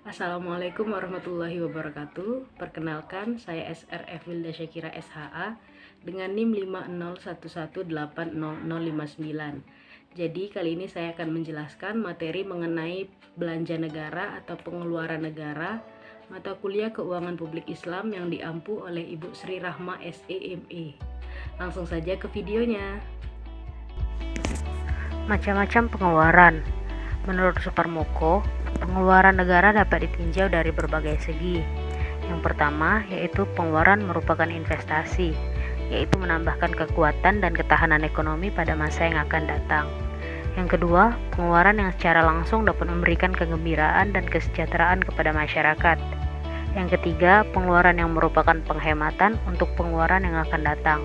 Assalamualaikum warahmatullahi wabarakatuh. Perkenalkan, saya SRF Wilda Syakira SHA dengan NIM 501180059. Jadi kali ini saya akan menjelaskan materi mengenai belanja negara atau pengeluaran negara mata kuliah Keuangan Publik Islam yang diampu oleh Ibu Sri Rahma SEME. Langsung saja ke videonya. Macam-macam pengeluaran. Menurut Suparmoko, pengeluaran negara dapat ditinjau dari berbagai segi. Yang pertama yaitu pengeluaran merupakan investasi, yaitu menambahkan kekuatan dan ketahanan ekonomi pada masa yang akan datang. Yang kedua, pengeluaran yang secara langsung dapat memberikan kegembiraan dan kesejahteraan kepada masyarakat. Yang ketiga, pengeluaran yang merupakan penghematan untuk pengeluaran yang akan datang.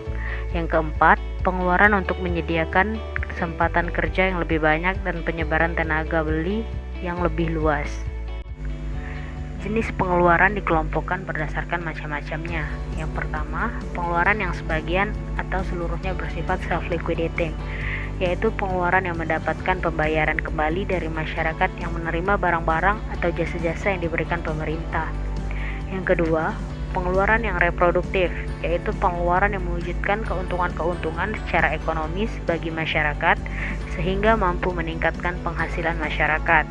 Yang keempat, pengeluaran untuk menyediakan kesempatan kerja yang lebih banyak dan penyebaran tenaga beli yang lebih luas. Jenis pengeluaran dikelompokkan berdasarkan macam-macamnya. Yang pertama, pengeluaran yang sebagian atau seluruhnya bersifat self-liquidating, yaitu pengeluaran yang mendapatkan pembayaran kembali dari masyarakat yang menerima barang-barang atau jasa-jasa yang diberikan pemerintah. Yang kedua, pengeluaran yang reproduktif, yaitu pengeluaran yang mewujudkan keuntungan-keuntungan secara ekonomis bagi masyarakat sehingga mampu meningkatkan penghasilan masyarakat.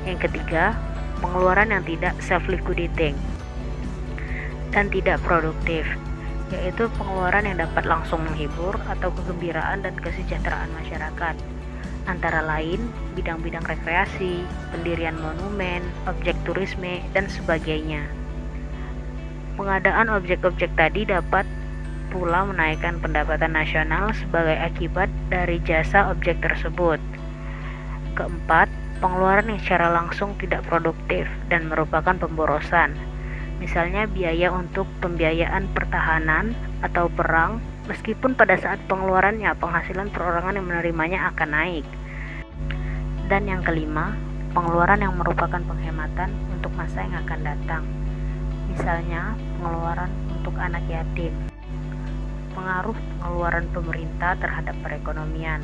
Yang ketiga, pengeluaran yang tidak self-liquidating dan tidak produktif, yaitu pengeluaran yang dapat langsung menghibur atau kegembiraan dan kesejahteraan masyarakat, antara lain bidang-bidang rekreasi, pendirian monumen, objek turisme, dan sebagainya. Pengadaan objek-objek tadi dapat pula menaikkan pendapatan nasional sebagai akibat dari jasa objek tersebut. Keempat, pengeluaran yang secara langsung tidak produktif dan merupakan pemborosan. Misalnya biaya untuk pembiayaan pertahanan atau perang, meskipun pada saat pengeluarannya penghasilan perorangan yang menerimanya akan naik. Dan yang kelima, pengeluaran yang merupakan penghematan untuk masa yang akan datang. Misalnya, pengeluaran untuk anak yatim. Pengaruh pengeluaran pemerintah terhadap perekonomian.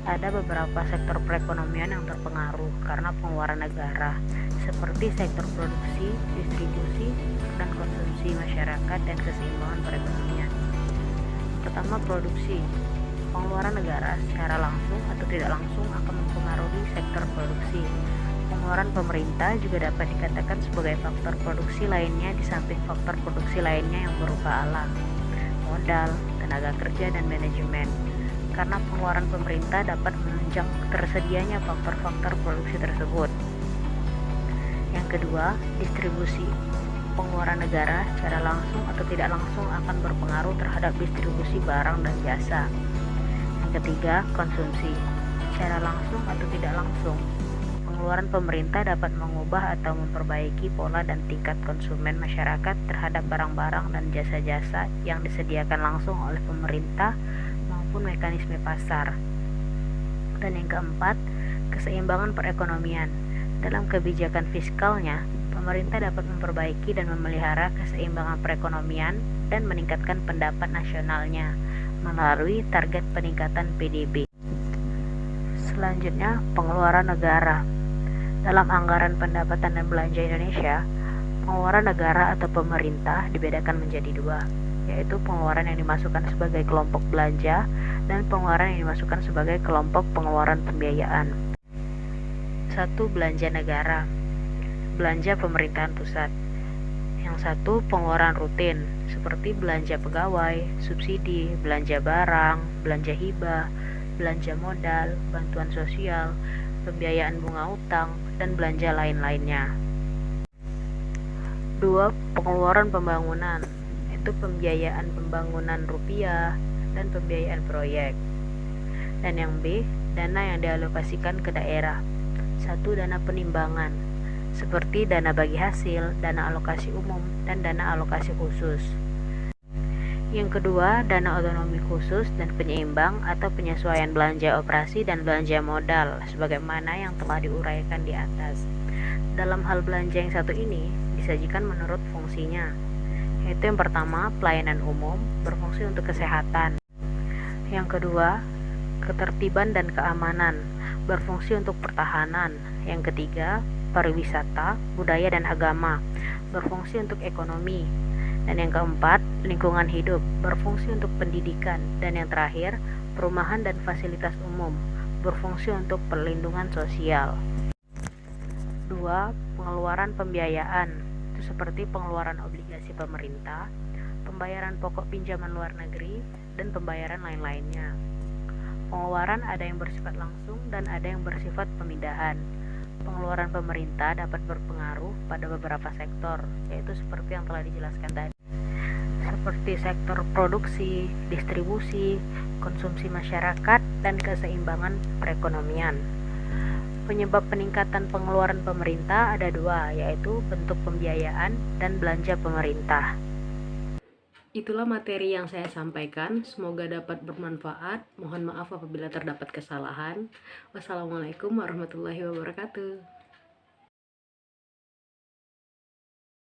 Ada beberapa sektor perekonomian yang terpengaruh karena pengeluaran negara, seperti sektor produksi, distribusi, dan konsumsi masyarakat dan keseimbangan perekonomian. Pertama, produksi. Pengeluaran negara secara langsung atau tidak langsung akan mempengaruhi sektor produksi. Pengeluaran pemerintah juga dapat dikatakan sebagai faktor produksi lainnya di samping faktor produksi lainnya yang berupa alat, modal, tenaga kerja, dan manajemen. Karena pengeluaran pemerintah dapat menunjang tersedianya faktor-faktor produksi tersebut. Yang kedua, distribusi. Pengeluaran negara secara langsung atau tidak langsung akan berpengaruh terhadap distribusi barang dan jasa. Yang ketiga, konsumsi. Secara langsung atau tidak langsung, pengeluaran pemerintah dapat mengubah atau memperbaiki pola dan tingkat konsumen masyarakat terhadap barang-barang dan jasa-jasa yang disediakan langsung oleh pemerintah maupun mekanisme pasar. Dan yang keempat, keseimbangan perekonomian. Dalam kebijakan fiskalnya, pemerintah dapat memperbaiki dan memelihara keseimbangan perekonomian dan meningkatkan pendapat nasionalnya melalui target peningkatan PDB. Selanjutnya, pengeluaran negara. Dalam anggaran pendapatan dan belanja Indonesia, pengeluaran negara atau pemerintah dibedakan menjadi dua, yaitu pengeluaran yang dimasukkan sebagai kelompok belanja dan pengeluaran yang dimasukkan sebagai kelompok pengeluaran pembiayaan. 1. Belanja negara. Belanja pemerintahan pusat. Yang satu, pengeluaran rutin, seperti belanja pegawai, subsidi, belanja barang, belanja hibah, belanja modal, bantuan sosial, pembiayaan bunga utang, dan belanja lain-lainnya. 2. Pengeluaran pembangunan, yaitu pembiayaan pembangunan rupiah dan pembiayaan proyek. Dan yang B, dana yang dialokasikan ke daerah. 1. Dana penimbangan, seperti dana bagi hasil, dana alokasi umum, dan dana alokasi khusus. Yang kedua, dana otonomi khusus dan penyeimbang atau penyesuaian belanja operasi dan belanja modal, sebagaimana yang telah diuraikan di atas. Dalam hal belanja yang satu ini, disajikan menurut fungsinya, yaitu yang pertama, pelayanan umum, berfungsi untuk kesehatan. Yang kedua, ketertiban dan keamanan, berfungsi untuk pertahanan. Yang ketiga, pariwisata, budaya, dan agama, berfungsi untuk ekonomi. Dan yang keempat, lingkungan hidup, berfungsi untuk pendidikan. Dan yang terakhir, perumahan dan fasilitas umum, berfungsi untuk perlindungan sosial. 2. Pengeluaran pembiayaan, itu seperti pengeluaran obligasi pemerintah, pembayaran pokok pinjaman luar negeri, dan pembayaran lain-lainnya. Pengeluaran ada yang bersifat langsung dan ada yang bersifat pemindahan. Pengeluaran pemerintah dapat berpengaruh pada beberapa sektor, yaitu seperti yang telah dijelaskan tadi, seperti sektor produksi, distribusi, konsumsi masyarakat, dan keseimbangan perekonomian. Penyebab peningkatan pengeluaran pemerintah ada dua, yaitu bentuk pembiayaan dan belanja pemerintah. Itulah materi yang saya sampaikan. Semoga dapat bermanfaat. Mohon maaf apabila terdapat kesalahan. Wassalamualaikum warahmatullahi wabarakatuh.